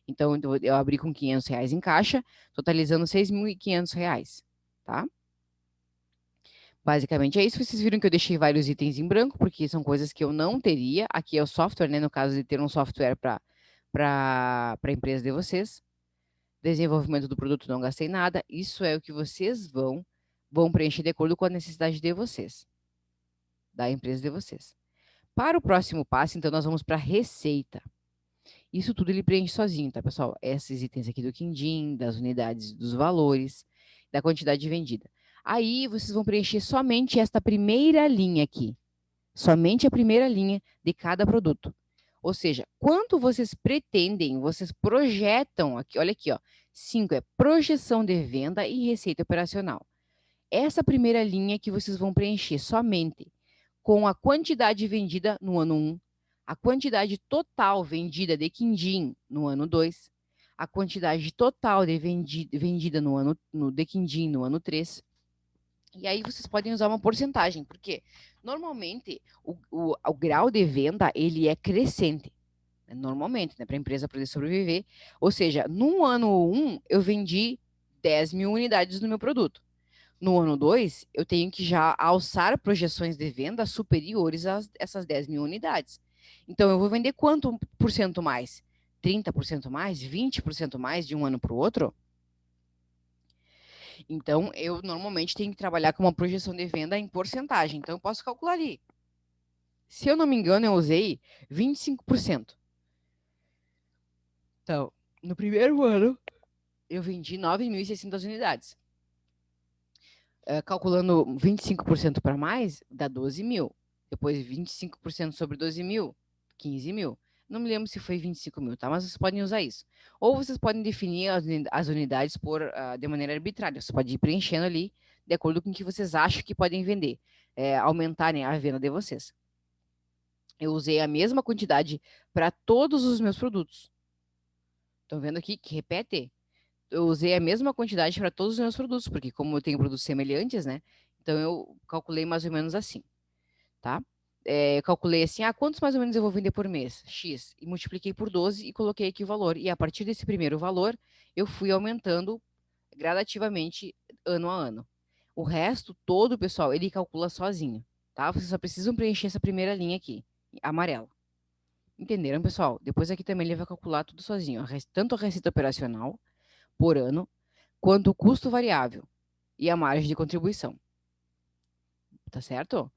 Então, eu abri com R$ 500 em caixa, totalizando R$ 6.500, tá? Basicamente é isso. Vocês viram que eu deixei vários itens em branco, porque são coisas que eu não teria. Aqui é o software, né? No caso de ter um software para a empresa de vocês. Desenvolvimento do produto, não gastei nada. Isso é o que vocês vão preencher de acordo com a necessidade de vocês, da empresa de vocês. Para o próximo passo, então, nós vamos para a receita. Isso tudo ele preenche sozinho, tá, pessoal? Esses itens aqui do Quindim, das unidades, dos valores, da quantidade vendida. Aí, vocês vão preencher somente esta primeira linha aqui. Somente a primeira linha de cada produto. Ou seja, quanto vocês pretendem, vocês projetam aqui, olha aqui, ó. 5 é projeção de venda e receita operacional. Essa primeira linha que vocês vão preencher somente com a quantidade vendida no ano 1, a quantidade total vendida de quindim no ano 2, a quantidade total de vendida de quindim no ano 3. E aí vocês podem usar uma porcentagem, porque normalmente o grau de venda ele é crescente, né? Normalmente, né, para a empresa poder sobreviver. Ou seja, no ano 1 eu vendi 10 mil unidades do meu produto. No ano 2, eu tenho que já alçar projeções de venda superiores a essas 10 mil unidades. Então, eu vou vender quanto por cento mais? 30% mais? 20% mais de um ano para o outro? Então, eu normalmente tenho que trabalhar com uma projeção de venda em porcentagem. Então, eu posso calcular ali. Se eu não me engano, eu usei 25%. Então, no primeiro ano, eu vendi 9.600 unidades. Calculando 25% para mais, dá 12 mil. Depois 25% sobre 12 mil, 15 mil. Não me lembro se foi 25 mil, tá? Mas vocês podem usar isso. Ou vocês podem definir as unidades de maneira arbitrária. Você pode ir preenchendo ali, de acordo com o que vocês acham que podem vender. Aumentarem a venda de vocês. Eu usei a mesma quantidade para todos os meus produtos. Estão vendo aqui que repete? Eu usei a mesma quantidade para todos os meus produtos, porque como eu tenho produtos semelhantes, né? Então eu calculei mais ou menos assim, tá? Eu calculei assim, quantos mais ou menos eu vou vender por mês? X. E multipliquei por 12 e coloquei aqui o valor. E a partir desse primeiro valor, eu fui aumentando gradativamente ano a ano. O resto todo, pessoal, ele calcula sozinho, tá? Vocês só precisam preencher essa primeira linha aqui, amarela. Entenderam, pessoal? Depois aqui também ele vai calcular tudo sozinho, tanto a receita operacional por ano, quanto o custo variável e a margem de contribuição. Tá certo?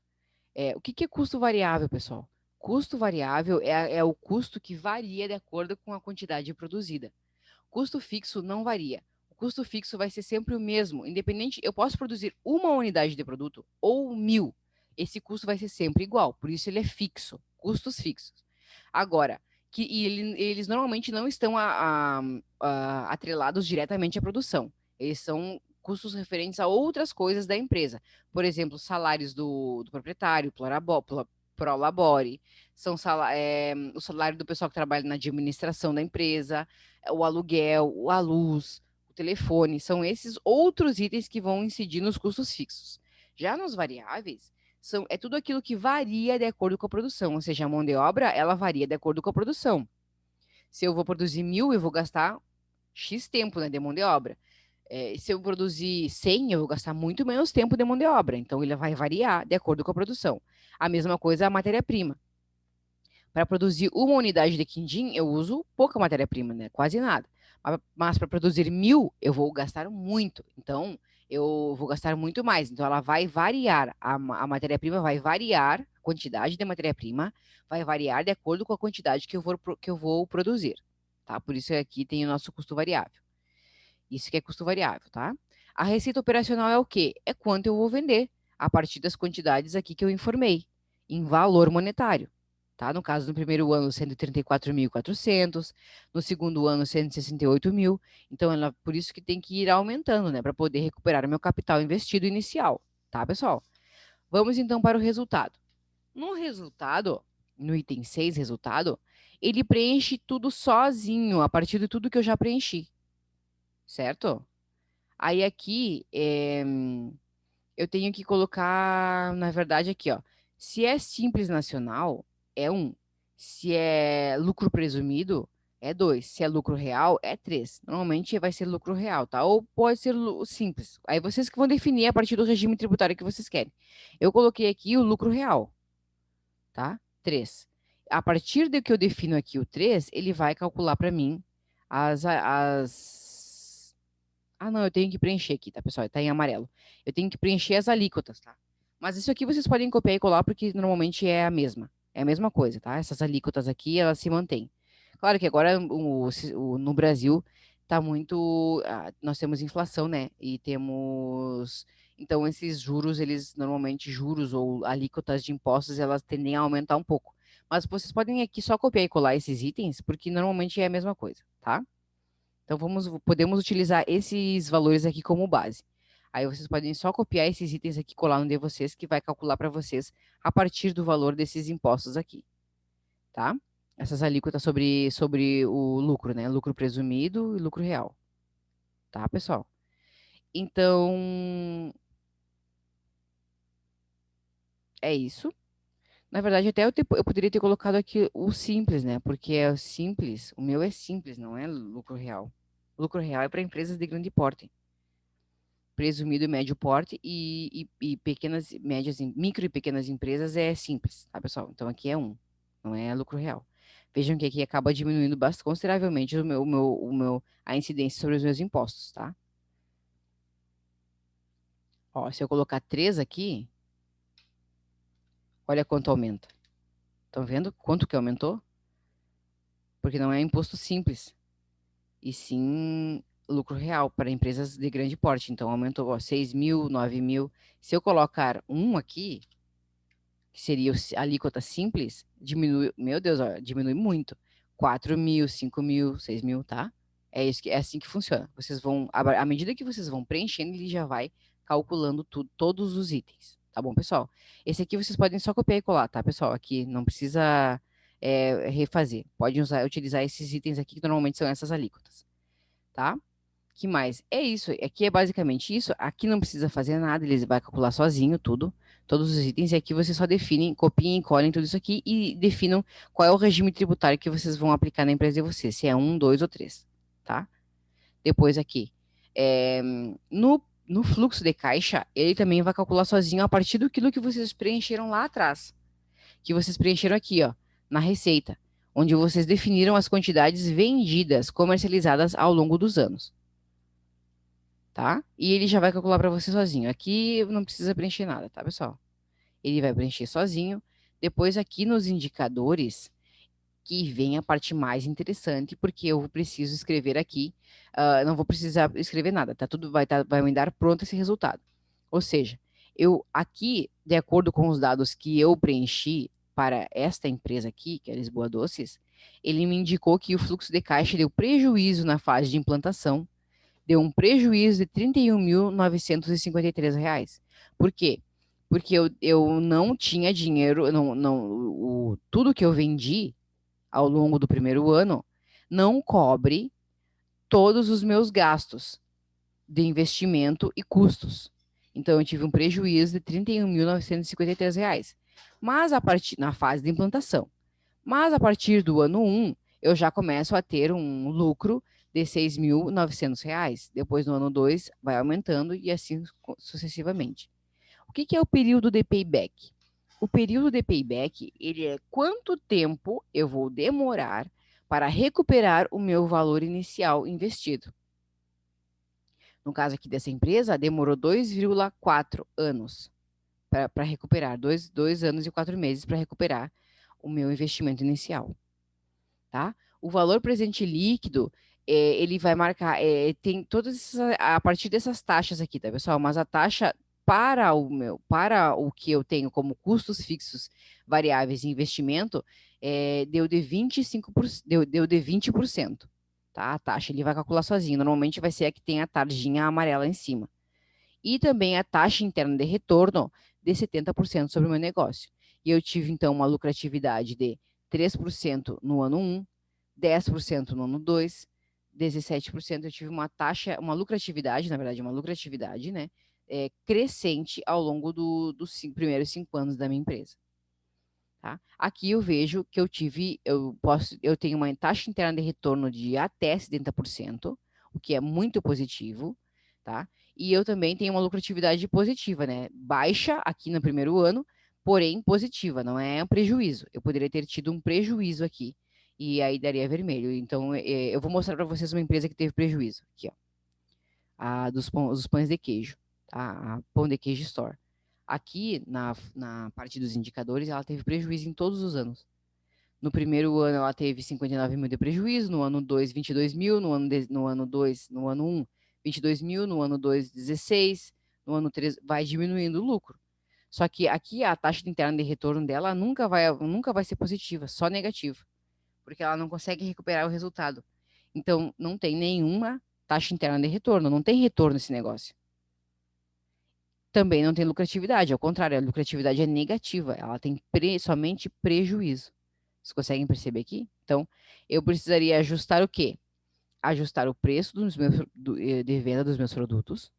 O que é custo variável, pessoal? Custo variável é o custo que varia de acordo com a quantidade produzida. Custo fixo não varia. O custo fixo vai ser sempre o mesmo, independente. Eu posso produzir uma unidade de produto ou 1.000. Esse custo vai ser sempre igual, por isso ele é fixo, custos fixos. Agora, eles normalmente não estão atrelados diretamente à produção. Eles são custos referentes a outras coisas da empresa. Por exemplo, salários do proprietário, prolabore, o salário do pessoal que trabalha na administração da empresa, o aluguel, a luz, o telefone, são esses outros itens que vão incidir nos custos fixos. Já nos variáveis, é tudo aquilo que varia de acordo com a produção, ou seja, a mão de obra, ela varia de acordo com a produção. Se eu vou produzir 1.000, eu vou gastar X tempo, né, de mão de obra. Se eu produzir 100, eu vou gastar muito menos tempo de mão de obra. Então, ele vai variar de acordo com a produção. A mesma coisa a matéria-prima. Para produzir uma unidade de quindim, eu uso pouca matéria-prima, né? Quase nada. Mas para produzir 1.000, eu vou gastar muito. Então, eu vou gastar muito mais. Então, ela vai variar. A matéria-prima vai variar, a quantidade de matéria-prima vai variar de acordo com a quantidade que eu vou produzir. Tá? Por isso aqui tem o nosso custo variável. Isso que é custo variável, tá? A receita operacional é o quê? É quanto eu vou vender a partir das quantidades aqui que eu informei, em valor monetário. Tá? No caso, no primeiro ano, 134.400, no segundo ano, 168 mil. Então, por isso que tem que ir aumentando, né? Para poder recuperar o meu capital investido inicial. Tá, pessoal? Vamos então para o resultado. No resultado, no item 6, resultado, ele preenche tudo sozinho, a partir de tudo que eu já preenchi. Certo? Aí aqui, eu tenho que colocar, na verdade, aqui, ó. Se é simples nacional, é 1. Se é lucro presumido, é 2. Se é lucro real, é 3. Normalmente vai ser lucro real, tá? Ou pode ser simples. Aí vocês que vão definir a partir do regime tributário que vocês querem. Eu coloquei aqui o lucro real, tá? 3. A partir do que eu defino aqui o 3, ele vai calcular para mim as ah, não, eu tenho que preencher aqui, tá, pessoal? Tá em amarelo. Eu tenho que preencher as alíquotas, tá? Mas isso aqui vocês podem copiar e colar porque normalmente é a mesma. É a mesma coisa, tá? Essas alíquotas aqui, elas se mantêm. Claro que agora no Brasil tá muito. Nós temos inflação, né? E temos. Então, esses juros, eles normalmente, juros ou alíquotas de impostos, elas tendem a aumentar um pouco. Mas vocês podem aqui só copiar e colar esses itens, porque normalmente é a mesma coisa, tá? Então, podemos utilizar esses valores aqui como base. Aí vocês podem só copiar esses itens aqui, colar no de vocês, que vai calcular para vocês a partir do valor desses impostos aqui, tá? Essas alíquotas sobre o lucro, né? Lucro presumido e lucro real, tá, pessoal? Então, é isso. Na verdade, até eu poderia ter colocado aqui o simples, né? Porque é o simples, o meu é simples, não é lucro real. Lucro real é para empresas de grande porte. Presumido médio porte e pequenas, médias, micro e pequenas empresas é simples, tá, pessoal? Então aqui é 1, não é lucro real. Vejam que aqui acaba diminuindo bastante, consideravelmente a incidência sobre os meus impostos, tá? Ó, se eu colocar 3 aqui, olha quanto aumenta. Estão vendo quanto que aumentou? Porque não é imposto simples, e sim lucro real para empresas de grande porte. Então aumentou, ó, 6 mil, 9 mil. Se eu colocar 1 aqui, que seria a alíquota simples, diminui, meu Deus, ó, diminui muito. 4 mil, 5 mil, 6 mil, tá? É assim que funciona. Vocês vão, à medida que vocês vão preenchendo, ele já vai calculando tudo, todos os itens. Tá bom, pessoal? Esse aqui vocês podem só copiar e colar, tá, pessoal? Aqui não precisa refazer. Podem utilizar esses itens aqui, que normalmente são essas alíquotas, tá? Que mais? É isso. Aqui é basicamente isso. Aqui não precisa fazer nada, ele vai calcular sozinho tudo, todos os itens, e aqui vocês só definem, copiem, colhem tudo isso aqui e definam qual é o regime tributário que vocês vão aplicar na empresa de vocês, se é 1, 2 ou 3, tá? Depois aqui, é, no fluxo de caixa, ele também vai calcular sozinho a partir do que vocês preencheram lá atrás, que vocês preencheram aqui, ó, na receita. onde vocês definiram as quantidades vendidas, comercializadas ao longo dos anos. Tá? E ele já vai calcular para você sozinho. Aqui não precisa preencher nada, tá, pessoal? Ele vai preencher sozinho. Depois, aqui nos indicadores, que vem a parte mais interessante, porque eu preciso escrever aqui, não vou precisar escrever nada, tá? Tudo vai me dar pronto esse resultado. Ou seja, eu aqui, de acordo com os dados que eu preenchi para esta empresa aqui, que é Lisboa Doces, ele me indicou que o fluxo de caixa deu prejuízo na fase de implantação, deu um prejuízo de R$ 31.953. Por quê? Porque eu não tinha dinheiro, tudo que eu vendi ao longo do primeiro ano não cobre todos os meus gastos de investimento e custos. Então, eu tive um prejuízo de R$ 31.953. Mas na fase de implantação. Mas a partir do ano 1, eu já começo a ter um lucro de R$ 6.900. Depois, no ano 2, vai aumentando e assim sucessivamente. O que é o período de payback? O período de payback, ele é quanto tempo eu vou demorar para recuperar o meu valor inicial investido. No caso aqui dessa empresa, demorou 2,4 anos para recuperar, 2 anos e 4 meses para recuperar o meu investimento inicial. Tá? O valor presente líquido, ele vai marcar, tem todas essas, a partir dessas taxas aqui, tá, pessoal? Mas a taxa para o que eu tenho como custos fixos, variáveis e investimento, deu de 25%, deu de 20%, tá? A taxa ele vai calcular sozinho. Normalmente vai ser a que tem a tarjinha amarela em cima. E também a taxa interna de retorno de 70% sobre o meu negócio. E eu tive, então, uma lucratividade de 3% no ano 1, 10% no ano 2, 17%. Eu tive uma taxa, uma lucratividade, na verdade, uma lucratividade, né? Crescente ao longo dos primeiros 5 anos da minha empresa. Tá? Aqui eu vejo que eu tenho uma taxa interna de retorno de até 70%, o que é muito positivo, tá? E eu também tenho uma lucratividade positiva, né? Baixa aqui no primeiro ano, porém positiva, não é um prejuízo. Eu poderia ter tido um prejuízo aqui, e aí daria vermelho. Então, eu vou mostrar para vocês uma empresa que teve prejuízo. Aqui, ó. Dos pães de queijo, tá? A Pão de Queijo Store. Aqui, na parte dos indicadores, ela teve prejuízo em todos os anos. No primeiro ano, ela teve 59 mil de prejuízo, no ano 2, 22 mil, no ano 2, no ano 1, 22 mil, no ano 2, 16, no ano 3, vai diminuindo o lucro. Só que aqui a taxa interna de retorno dela nunca vai ser positiva, só negativa, porque ela não consegue recuperar o resultado. Então, não tem nenhuma taxa interna de retorno, não tem retorno esse negócio. Também não tem lucratividade, ao contrário, a lucratividade é negativa, ela tem somente prejuízo. Vocês conseguem perceber aqui? Então, eu precisaria ajustar o quê? Ajustar o preço de venda dos meus produtos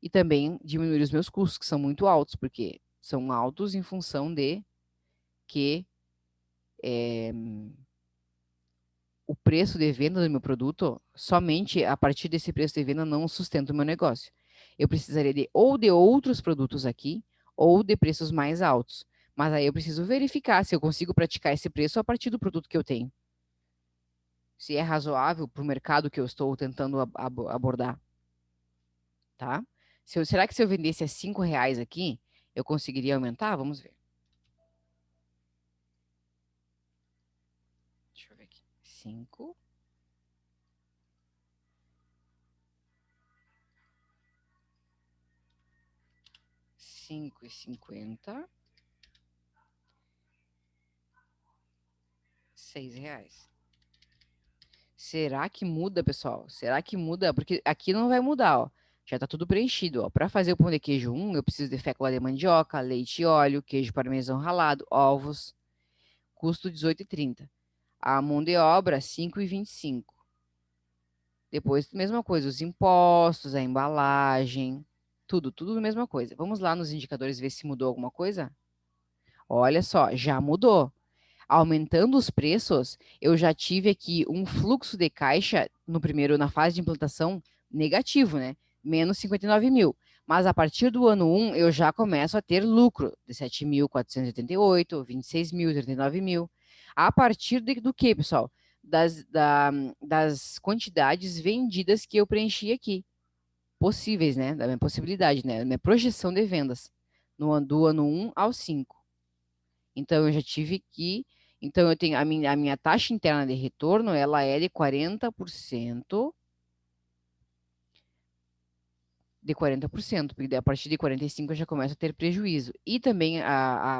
e também diminuir os meus custos, que são muito altos, porque são altos em função de que o preço de venda do meu produto, somente a partir desse preço de venda não sustenta o meu negócio. Eu precisaria de outros produtos aqui, ou de preços mais altos. Mas aí eu preciso verificar se eu consigo praticar esse preço a partir do produto que eu tenho. Se é razoável para o mercado que eu estou tentando abordar. Tá? Será que se eu vendesse a R$ 5 aqui, eu conseguiria aumentar? Vamos ver. Deixa eu ver aqui. 5. 5,50. R$ 6. Será que muda, pessoal? Será que muda? Porque aqui não vai mudar, ó. Já tá tudo preenchido, ó. Para fazer o pão de queijo 1, eu preciso de fécula de mandioca, leite e óleo, queijo parmesão ralado, ovos. Custo R$18,30. A mão de obra, R$5,25. Depois, mesma coisa, os impostos, a embalagem, tudo a mesma coisa. Vamos lá nos indicadores ver se mudou alguma coisa? Olha só, já mudou. Aumentando os preços, eu já tive aqui um fluxo de caixa na fase de implantação negativo, né? Menos 59 mil. Mas a partir do ano 1, eu já começo a ter lucro de 7.488, 26 mil, 39 mil. A partir do que, pessoal? Das quantidades vendidas que eu preenchi aqui. Possíveis, né? Da minha possibilidade, né? Da minha projeção de vendas. Do ano 1 ao 5. Então, eu já tive que. Então, eu tenho a minha taxa interna de retorno, ela é de 40%. De 40%, porque a partir de 45% eu já começo a ter prejuízo. E também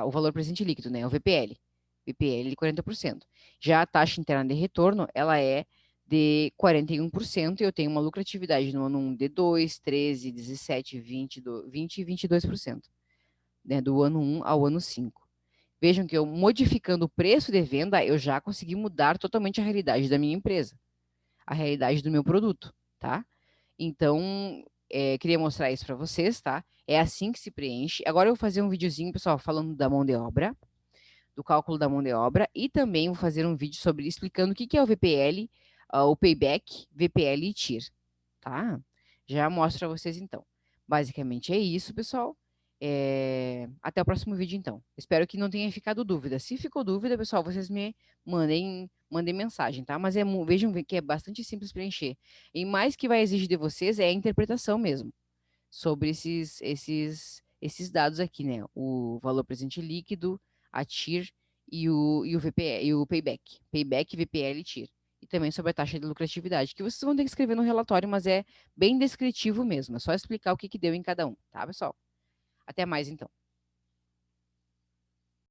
o valor presente líquido, né? O VPL. VPL de 40%. Já a taxa interna de retorno, ela é de 41% e eu tenho uma lucratividade no ano 1 de 2, 13, 17, 20 e 22%, né? Do ano 1 ao ano 5. Vejam que eu modificando o preço de venda, eu já consegui mudar totalmente a realidade da minha empresa, a realidade do meu produto, tá? Então, queria mostrar isso para vocês, tá? É assim que se preenche. Agora eu vou fazer um videozinho, pessoal, falando da mão de obra, do cálculo da mão de obra, e também vou fazer um vídeo sobre explicando o que que é o VPL, o payback, VPL e TIR, tá? Já mostro para vocês então. Basicamente é isso, pessoal. Até o próximo vídeo, então. Espero que não tenha ficado dúvida. Se ficou dúvida, pessoal, vocês me mandem mensagem, tá? Mas vejam que é bastante simples preencher. E mais que vai exigir de vocês é a interpretação mesmo sobre esses dados aqui, né? O valor presente líquido, a TIR e o VPE, e o payback. Payback, VPL e TIR. E também sobre a taxa de lucratividade, que vocês vão ter que escrever no relatório, mas é bem descritivo mesmo. É só explicar o que que deu em cada um, tá, pessoal? Até mais, então.